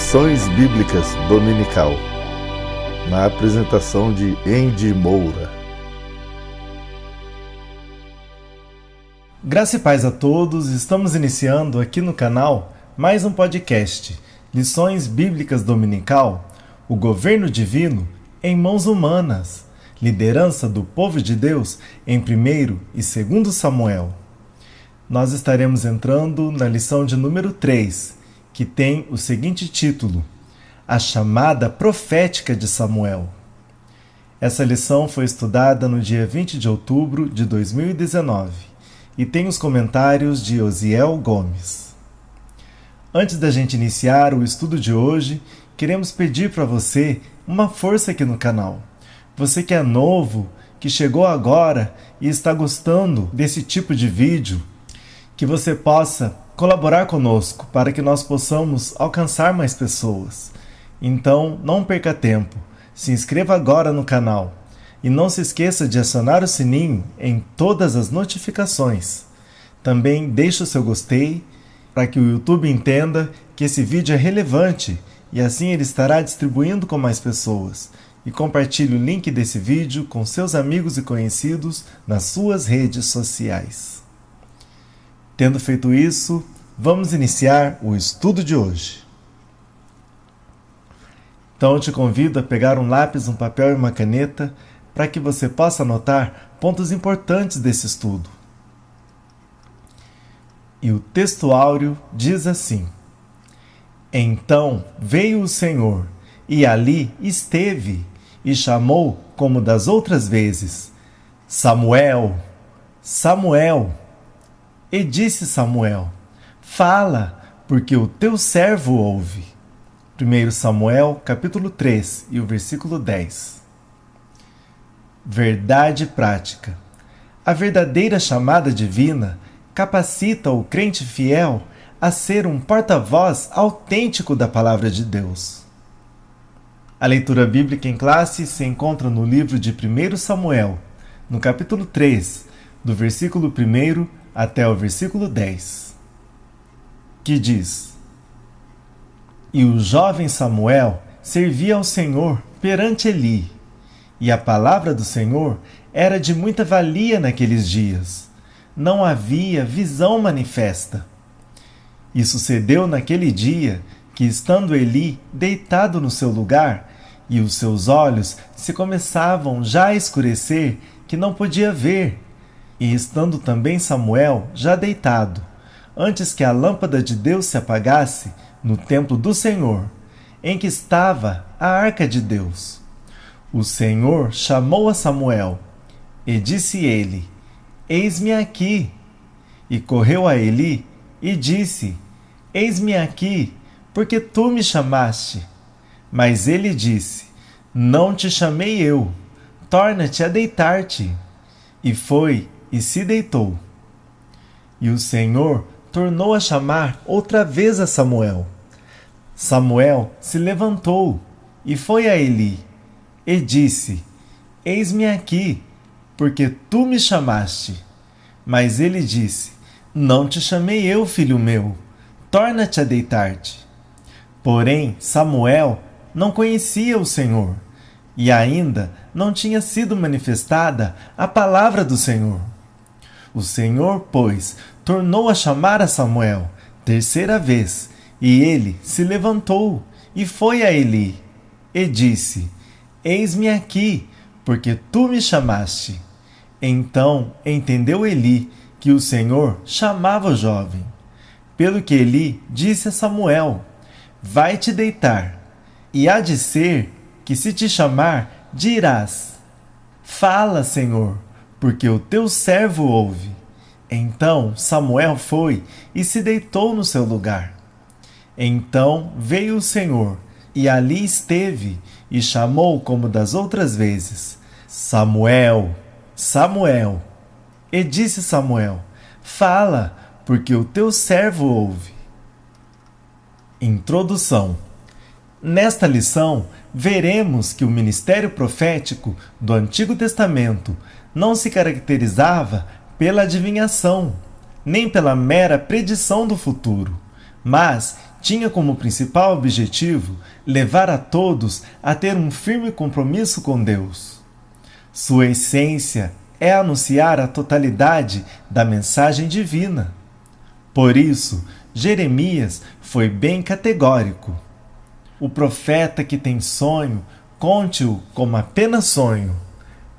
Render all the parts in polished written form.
Lições Bíblicas Dominical, na apresentação de Andy Moura. Graça e paz a todos, estamos iniciando aqui no canal mais um podcast, Lições Bíblicas Dominical, o governo divino em mãos humanas, liderança do povo de Deus em 1º e 2º Samuel. Nós estaremos entrando na lição de número 3, que tem o seguinte título: A chamada profética de Samuel. Essa lição foi estudada no dia 20 de outubro de 2019 e tem os comentários de Osiel Gomes. Antes da gente iniciar o estudo de hoje, queremos pedir para você uma força aqui no canal. Você que é novo, que chegou agora e está gostando desse tipo de vídeo, que você possa colaborar conosco para que nós possamos alcançar mais pessoas. Então, não perca tempo, se inscreva agora no canal e não se esqueça de acionar o sininho em todas as notificações. Também deixe o seu gostei para que o YouTube entenda que esse vídeo é relevante e assim ele estará distribuindo com mais pessoas. E compartilhe o link desse vídeo com seus amigos e conhecidos nas suas redes sociais. Tendo feito isso, vamos iniciar o estudo de hoje. Então eu te convido a pegar um lápis, um papel e uma caneta para que você possa anotar pontos importantes desse estudo. E o texto áureo diz assim: Então veio o Senhor, e ali esteve, e chamou como das outras vezes: Samuel, Samuel. E disse Samuel: Fala, porque o teu servo ouve. 1 Samuel, capítulo 3, e o versículo 10. Verdade prática. A verdadeira chamada divina capacita o crente fiel a ser um porta-voz autêntico da palavra de Deus. A leitura bíblica em classe se encontra no livro de 1 Samuel, no capítulo 3, do versículo 1 até o versículo 10, que diz: E o jovem Samuel servia ao Senhor perante Eli, e a palavra do Senhor era de muita valia naqueles dias. Não havia visão manifesta. E sucedeu naquele dia que, estando Eli deitado no seu lugar, e os seus olhos se começavam já a escurecer, que não podia ver, e estando também Samuel já deitado, antes que a lâmpada de Deus se apagasse no templo do Senhor, em que estava a arca de Deus, o Senhor chamou a Samuel, e disse ele: Eis-me aqui. E correu a Eli e disse: Eis-me aqui, porque tu me chamaste. Mas ele disse: Não te chamei eu, torna-te a deitar-te. E foi e se deitou. E o Senhor tornou a chamar outra vez a Samuel. Samuel se levantou e foi a Eli, e disse: Eis-me aqui, porque tu me chamaste. Mas ele disse: Não te chamei eu, filho meu, torna-te a deitar-te. Porém, Samuel não conhecia o Senhor, e ainda não tinha sido manifestada a palavra do Senhor. O Senhor, pois, tornou a chamar a Samuel, terceira vez, e ele se levantou e foi a Eli, e disse: Eis-me aqui, porque tu me chamaste. Então entendeu Eli que o Senhor chamava o jovem. Pelo que Eli disse a Samuel: Vai-te deitar, e há de ser que, se te chamar, dirás: Fala, Senhor, porque o teu servo ouve. Então Samuel foi e se deitou no seu lugar. Então veio o Senhor, e ali esteve, e chamou como das outras vezes: Samuel, Samuel. E disse Samuel: Fala, porque o teu servo ouve. Introdução. Nesta lição, veremos que o ministério profético do Antigo Testamento não se caracterizava pela adivinhação, nem pela mera predição do futuro, mas tinha como principal objetivo levar a todos a ter um firme compromisso com Deus. Sua essência é anunciar a totalidade da mensagem divina. Por isso, Jeremias foi bem categórico. O profeta que tem sonho, conte-o como apenas sonho.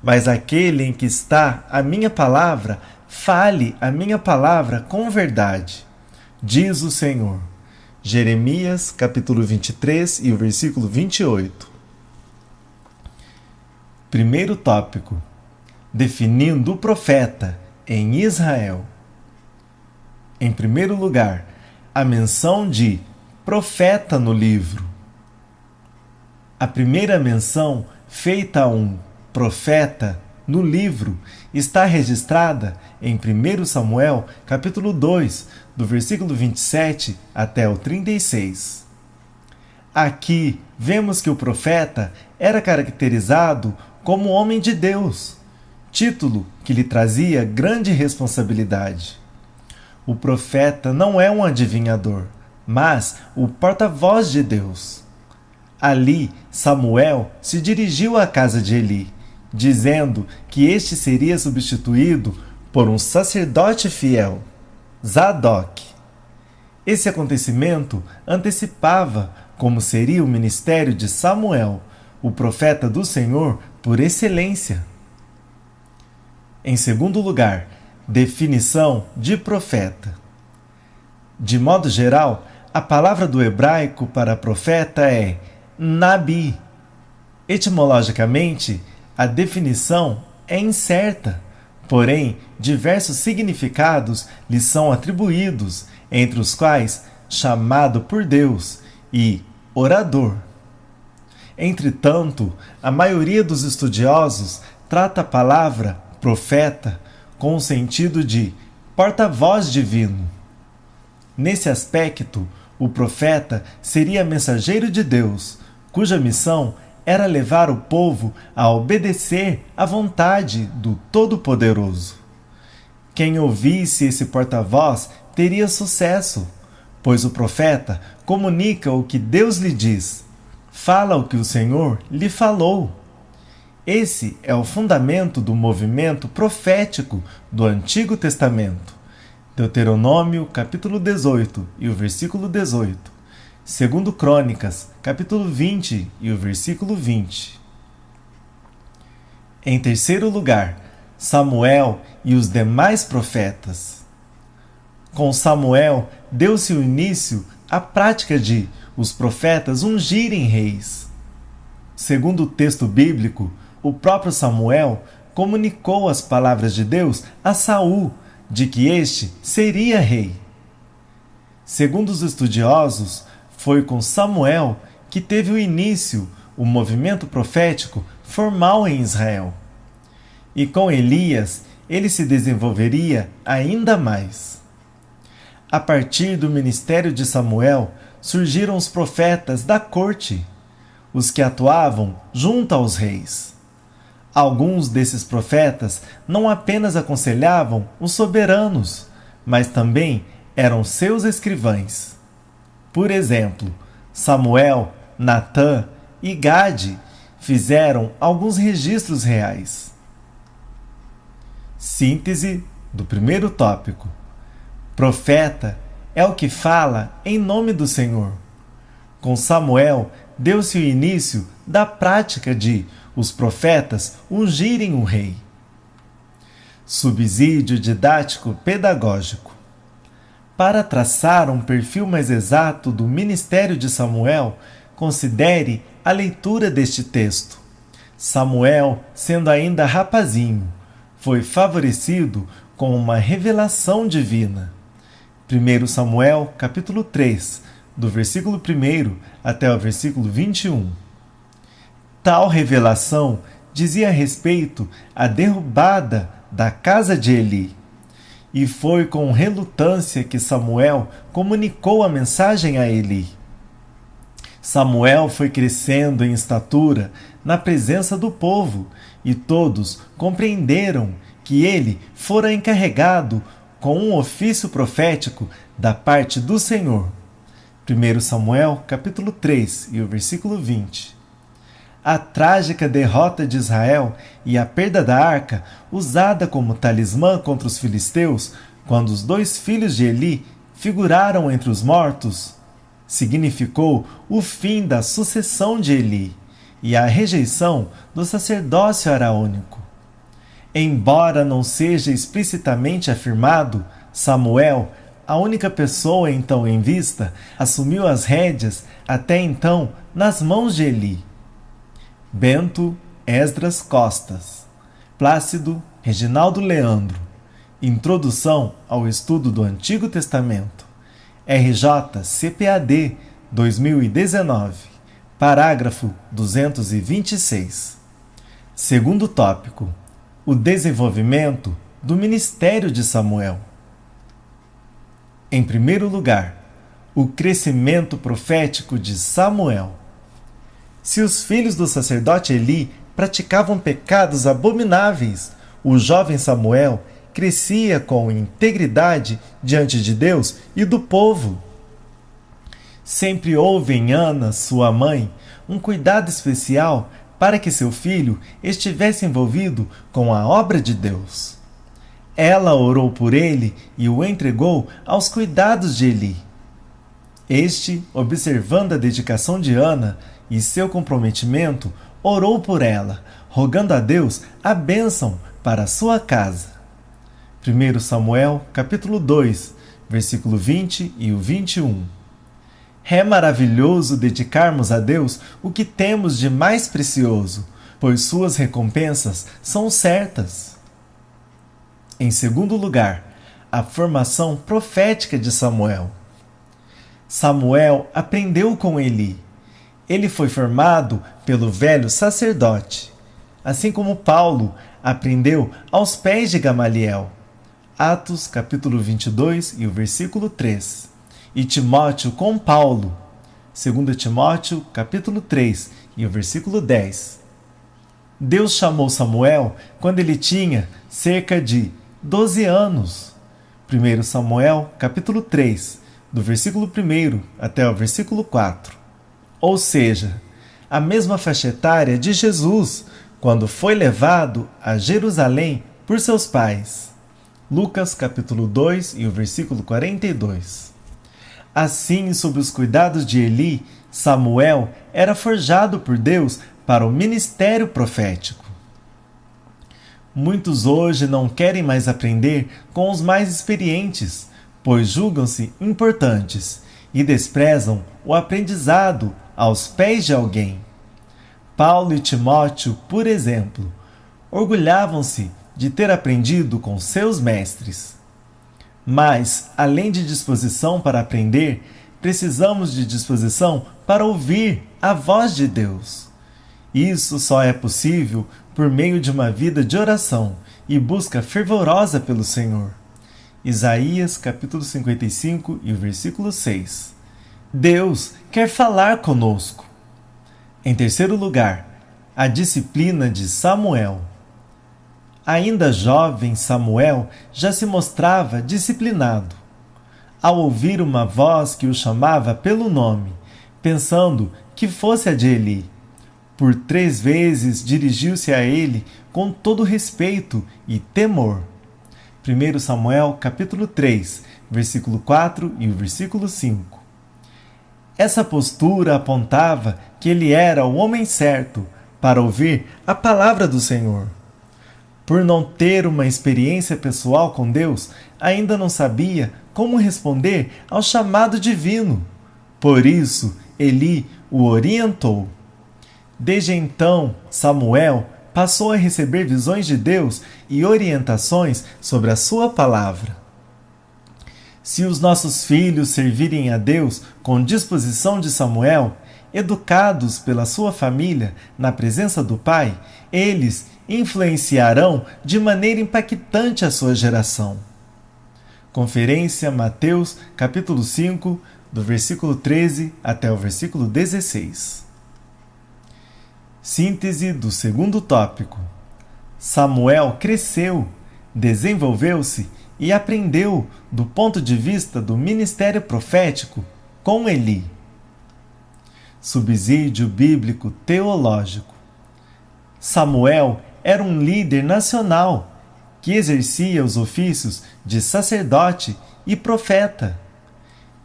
Mas aquele em que está a minha palavra, fale a minha palavra com verdade, diz o Senhor. Jeremias, capítulo 23 e o versículo 28. Primeiro tópico: definindo o profeta em Israel. Em primeiro lugar, a menção de profeta no livro. A primeira menção feita a um profeta no livro está registrada em 1 Samuel, capítulo 2, do versículo 27 até o 36. Aqui vemos que o profeta era caracterizado como homem de Deus, título que lhe trazia grande responsabilidade. O profeta não é um adivinhador, mas o porta-voz de Deus. Ali, Samuel se dirigiu à casa de Eli, dizendo que este seria substituído por um sacerdote fiel, Zadok. Esse acontecimento antecipava como seria o ministério de Samuel, o profeta do Senhor por excelência. Em segundo lugar, definição de profeta. De modo geral, a palavra do hebraico para profeta é Nabi. Etimologicamente, a definição é incerta, porém, diversos significados lhe são atribuídos, entre os quais chamado por Deus e orador. Entretanto, a maioria dos estudiosos trata a palavra profeta com o sentido de porta-voz divino. Nesse aspecto, o profeta seria mensageiro de Deus, cuja missão era levar o povo a obedecer à vontade do Todo-Poderoso. Quem ouvisse esse porta-voz teria sucesso, pois o profeta comunica o que Deus lhe diz, fala o que o Senhor lhe falou. Esse é o fundamento do movimento profético do Antigo Testamento. Deuteronômio, capítulo 18 e o versículo 18. Segundo Crônicas, capítulo 20 e o versículo 20. Em terceiro lugar, Samuel e os demais profetas. Com Samuel, deu-se o início à prática de os profetas ungirem reis. Segundo o texto bíblico, o próprio Samuel comunicou as palavras de Deus a Saul, de que este seria rei. Segundo os estudiosos, foi com Samuel que teve o início o movimento profético formal em Israel. E com Elias, ele se desenvolveria ainda mais. A partir do ministério de Samuel, surgiram os profetas da corte, os que atuavam junto aos reis. Alguns desses profetas não apenas aconselhavam os soberanos, mas também eram seus escrivães. Por exemplo, Samuel, Natã e Gade fizeram alguns registros reais. Síntese do primeiro tópico. Profeta é o que fala em nome do Senhor. Com Samuel, deu-se o início da prática de os profetas ungirem o rei. Subsídio didático pedagógico. Para traçar um perfil mais exato do ministério de Samuel, considere a leitura deste texto. Samuel, sendo ainda rapazinho, foi favorecido com uma revelação divina. 1 Samuel, capítulo 3, do versículo 1 até o versículo 21. Tal revelação dizia respeito à derrubada da casa de Eli. E foi com relutância que Samuel comunicou a mensagem a Eli. Samuel foi crescendo em estatura na presença do povo, e todos compreenderam que ele fora encarregado com um ofício profético da parte do Senhor. 1 Samuel, capítulo 3, e o versículo 20. A trágica derrota de Israel e a perda da arca, usada como talismã contra os filisteus, quando os 2 filhos de Eli figuraram entre os mortos, significou o fim da sucessão de Eli e a rejeição do sacerdócio araônico. Embora não seja explicitamente afirmado, Samuel, a única pessoa então em vista, assumiu as rédeas até então nas mãos de Eli. Bento Esdras Costas, Plácido Reginaldo Leandro. Introdução ao estudo do Antigo Testamento. RJ CPAD 2019. Parágrafo 226. Segundo tópico: o desenvolvimento do ministério de Samuel. Em primeiro lugar, o crescimento profético de Samuel. Se os filhos do sacerdote Eli praticavam pecados abomináveis, o jovem Samuel crescia com integridade diante de Deus e do povo. Sempre houve em Ana, sua mãe, um cuidado especial para que seu filho estivesse envolvido com a obra de Deus. Ela orou por ele e o entregou aos cuidados de Eli. Este, observando a dedicação de Ana e seu comprometimento, orou por ela, rogando a Deus a bênção para sua casa. 1 Samuel, capítulo 2, versículo 20 e o 21. É maravilhoso dedicarmos a Deus o que temos de mais precioso, pois suas recompensas são certas. Em segundo lugar, a formação profética de Samuel. Samuel aprendeu com Eli. Ele foi formado pelo velho sacerdote, assim como Paulo aprendeu aos pés de Gamaliel. Atos, capítulo 22 e o versículo 3. E Timóteo com Paulo. 2 Timóteo, capítulo 3 e o versículo 10. Deus chamou Samuel quando ele tinha cerca de 12 anos. 1 Samuel, capítulo 3, do versículo 1 até o versículo 4. Ou seja, a mesma faixa etária de Jesus, quando foi levado a Jerusalém por seus pais. Lucas, capítulo 2 e o versículo 42. Assim, sob os cuidados de Eli, Samuel era forjado por Deus para o ministério profético. Muitos hoje não querem mais aprender com os mais experientes, pois julgam-se importantes e desprezam o aprendizado aos pés de alguém. Paulo e Timóteo, por exemplo, orgulhavam-se de ter aprendido com seus mestres. Mas, além de disposição para aprender, precisamos de disposição para ouvir a voz de Deus. Isso só é possível por meio de uma vida de oração e busca fervorosa pelo Senhor. Isaías, capítulo 55 e o versículo 6. Deus quer falar conosco. Em terceiro lugar, a disciplina de Samuel. Ainda jovem, Samuel já se mostrava disciplinado. Ao ouvir uma voz que o chamava pelo nome, pensando que fosse a de Eli, por 3 vezes dirigiu-se a ele com todo respeito e temor. 1 Samuel, capítulo 3, versículo 4 e o versículo 5. Essa postura apontava que ele era o homem certo para ouvir a palavra do Senhor. Por não ter uma experiência pessoal com Deus, ainda não sabia como responder ao chamado divino. Por isso, Eli o orientou. Desde então, Samuel passou a receber visões de Deus e orientações sobre a sua palavra. Se os nossos filhos servirem a Deus com disposição de Samuel, educados pela sua família na presença do Pai, eles influenciarão de maneira impactante a sua geração. Conferência Mateus, capítulo 5, do versículo 13 até o versículo 16. Síntese do segundo tópico. Samuel cresceu, desenvolveu-se e aprendeu, do ponto de vista do ministério profético, com Eli. Subsídio bíblico teológico. Samuel era um líder nacional que exercia os ofícios de sacerdote e profeta.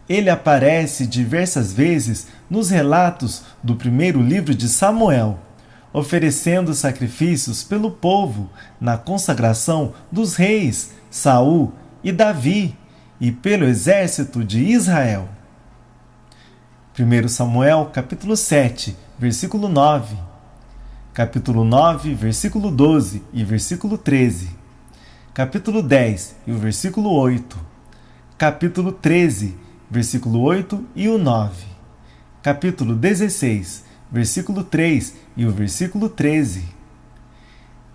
Ele aparece diversas vezes nos relatos do primeiro livro de Samuel, oferecendo sacrifícios pelo povo na consagração dos reis Saul e Davi e pelo exército de Israel. 1 Samuel, capítulo 7, versículo 9. Capítulo 9, versículo 12 e versículo 13. Capítulo 10 e o versículo 8. Capítulo 13, versículo 8 e o 9. Capítulo 16, versículo 3 e o versículo 13.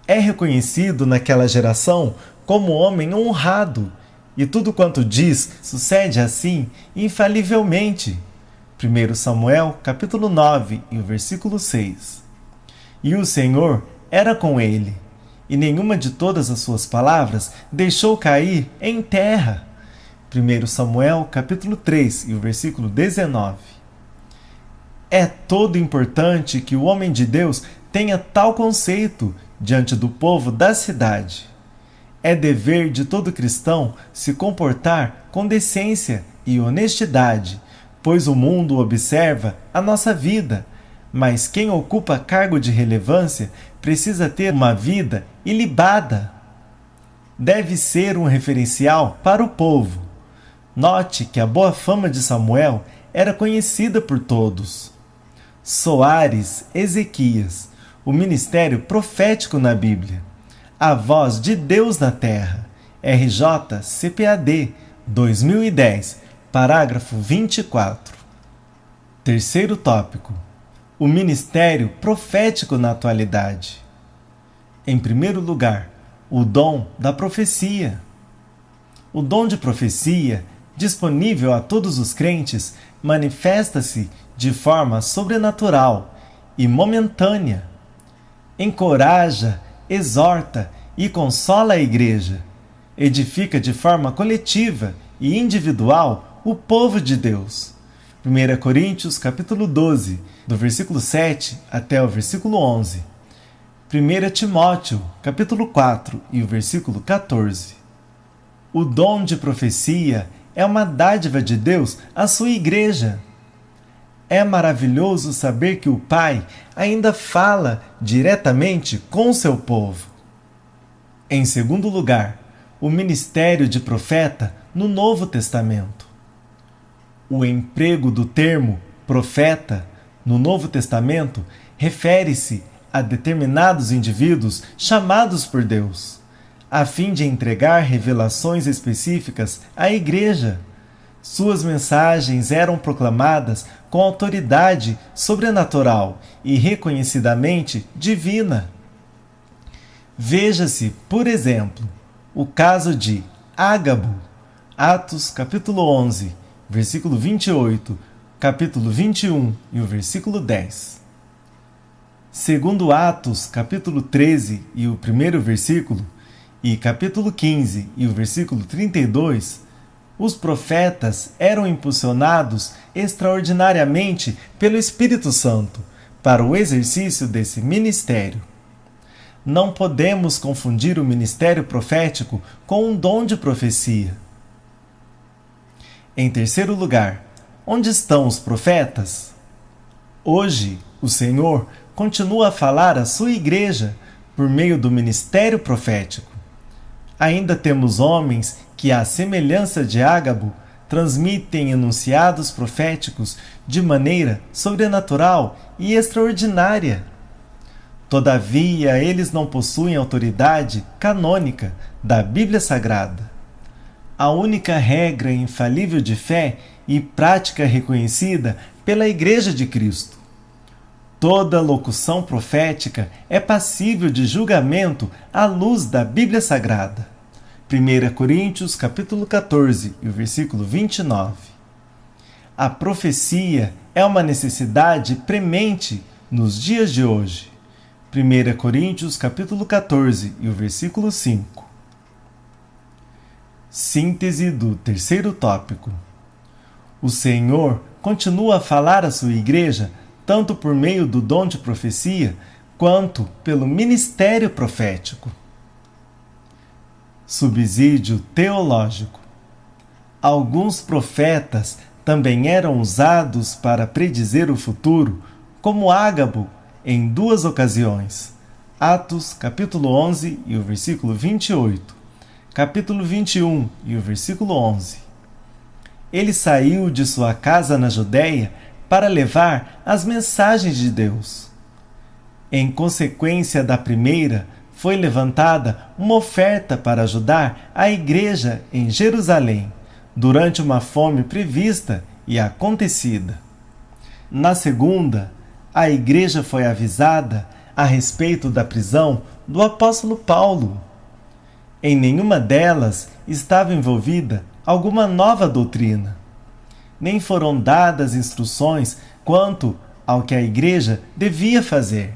É reconhecido naquela geração como homem honrado, e tudo quanto diz sucede assim infalivelmente. 1 Samuel, capítulo 9 e o versículo 6. E o Senhor era com ele, e nenhuma de todas as suas palavras deixou cair em terra. 1 Samuel, capítulo 3 e o versículo 19. É todo importante que o homem de Deus tenha tal conceito diante do povo da cidade. É dever de todo cristão se comportar com decência e honestidade, pois o mundo observa a nossa vida, mas quem ocupa cargo de relevância precisa ter uma vida ilibada. Deve ser um referencial para o povo. Note que a boa fama de Samuel era conhecida por todos. Soares Ezequias, o ministério profético na Bíblia. A voz de Deus na terra. RJ CPAD 2010, parágrafo 24. Terceiro tópico: o ministério profético na atualidade. Em primeiro lugar, o dom da profecia. O dom de profecia, disponível a todos os crentes, manifesta-se de forma sobrenatural e momentânea. Encoraja, exorta e consola a igreja. Edifica de forma coletiva e individual o povo de Deus. 1 Coríntios, capítulo 12, do versículo 7 até o versículo 11. 1 Timóteo, capítulo 4 e o versículo 14. O dom de profecia é uma dádiva de Deus à sua igreja. É maravilhoso saber que o Pai ainda fala diretamente com seu povo. Em segundo lugar, o ministério de profeta no Novo Testamento. O emprego do termo profeta no Novo Testamento refere-se a determinados indivíduos chamados por Deus, a fim de entregar revelações específicas à igreja. Suas mensagens eram proclamadas com autoridade sobrenatural e reconhecidamente divina. Veja-se, por exemplo, o caso de Ágabo, Atos capítulo 11, versículo 28, capítulo 21 e o versículo 10. Segundo Atos capítulo 13 e o primeiro versículo, e capítulo 15 e o versículo 32, os profetas eram impulsionados extraordinariamente pelo Espírito Santo para o exercício desse ministério. Não podemos confundir o ministério profético com um dom de profecia. Em terceiro lugar, onde estão os profetas? Hoje, o Senhor continua a falar à sua igreja por meio do ministério profético. Ainda temos homens que, à semelhança de Ágabo, transmitem enunciados proféticos de maneira sobrenatural e extraordinária. Todavia, eles não possuem autoridade canônica da Bíblia Sagrada. A única regra infalível de fé e prática reconhecida pela Igreja de Cristo. Toda locução profética é passível de julgamento à luz da Bíblia Sagrada. 1 Coríntios, capítulo 14, e o versículo 29. A profecia é uma necessidade premente nos dias de hoje. 1 Coríntios, capítulo 14, e o versículo 5. Síntese do terceiro tópico. O Senhor continua a falar à sua igreja tanto por meio do dom de profecia, quanto pelo ministério profético. Subsídio teológico. Alguns profetas também eram usados para predizer o futuro, como Ágabo, em 2 ocasiões. Atos, capítulo 11 e o versículo 28. Capítulo 21 e o versículo 11. Ele saiu de sua casa na Judéia para levar as mensagens de Deus. Em consequência da primeira, foi levantada uma oferta para ajudar a igreja em Jerusalém, durante uma fome prevista e acontecida. Na segunda, a igreja foi avisada a respeito da prisão do apóstolo Paulo. Em nenhuma delas estava envolvida alguma nova doutrina. Nem foram dadas instruções quanto ao que a igreja devia fazer.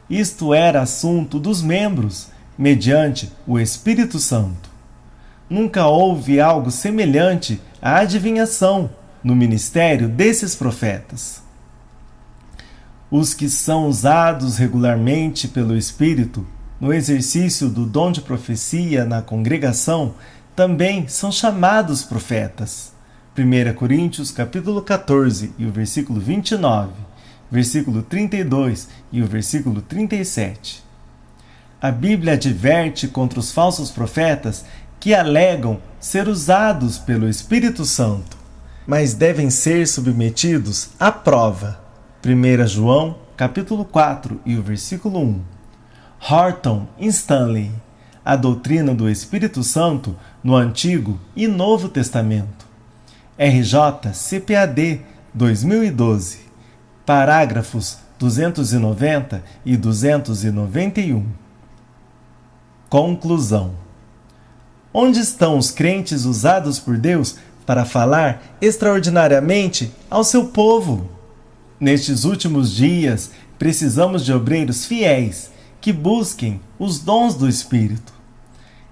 Isto era assunto dos membros, mediante o Espírito Santo. Nunca houve algo semelhante à adivinhação no ministério desses profetas. Os que são usados regularmente pelo Espírito no exercício do dom de profecia na congregação também são chamados profetas. 1 Coríntios capítulo 14 e o versículo 29, versículo 32 e o versículo 37. A Bíblia adverte contra os falsos profetas que alegam ser usados pelo Espírito Santo, mas devem ser submetidos à prova. 1 João capítulo 4 e o versículo 1. Horton Stanley, a doutrina do Espírito Santo no Antigo e Novo Testamento. RJ CPAD 2012, parágrafos 290 e 291. Conclusão. Onde estão os crentes usados por Deus para falar extraordinariamente ao seu povo? Nestes últimos dias, precisamos de obreiros fiéis que busquem os dons do Espírito.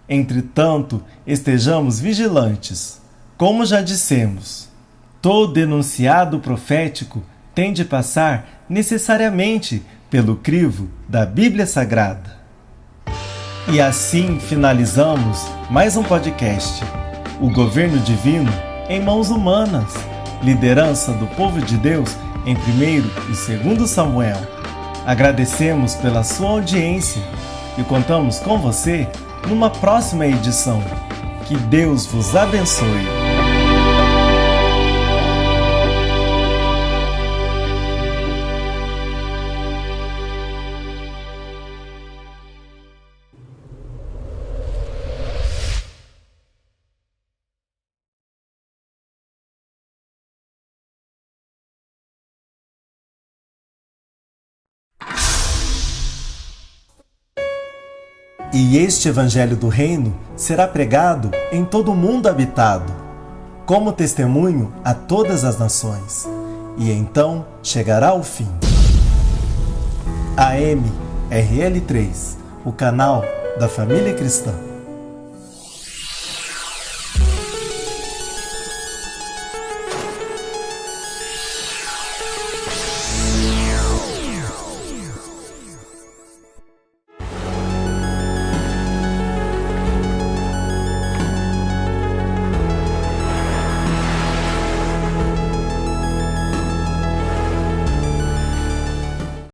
Entretanto, estejamos vigilantes. Como já dissemos, todo enunciado profético tem de passar necessariamente pelo crivo da Bíblia Sagrada. E assim finalizamos mais um podcast, O Governo Divino em Mãos Humanas, liderança do povo de Deus em 1º e 2º Samuel. Agradecemos pela sua audiência e contamos com você numa próxima edição. Que Deus vos abençoe. E este Evangelho do Reino será pregado em todo o mundo habitado, como testemunho a todas as nações, e então chegará o fim. AMRL3, o canal da família cristã.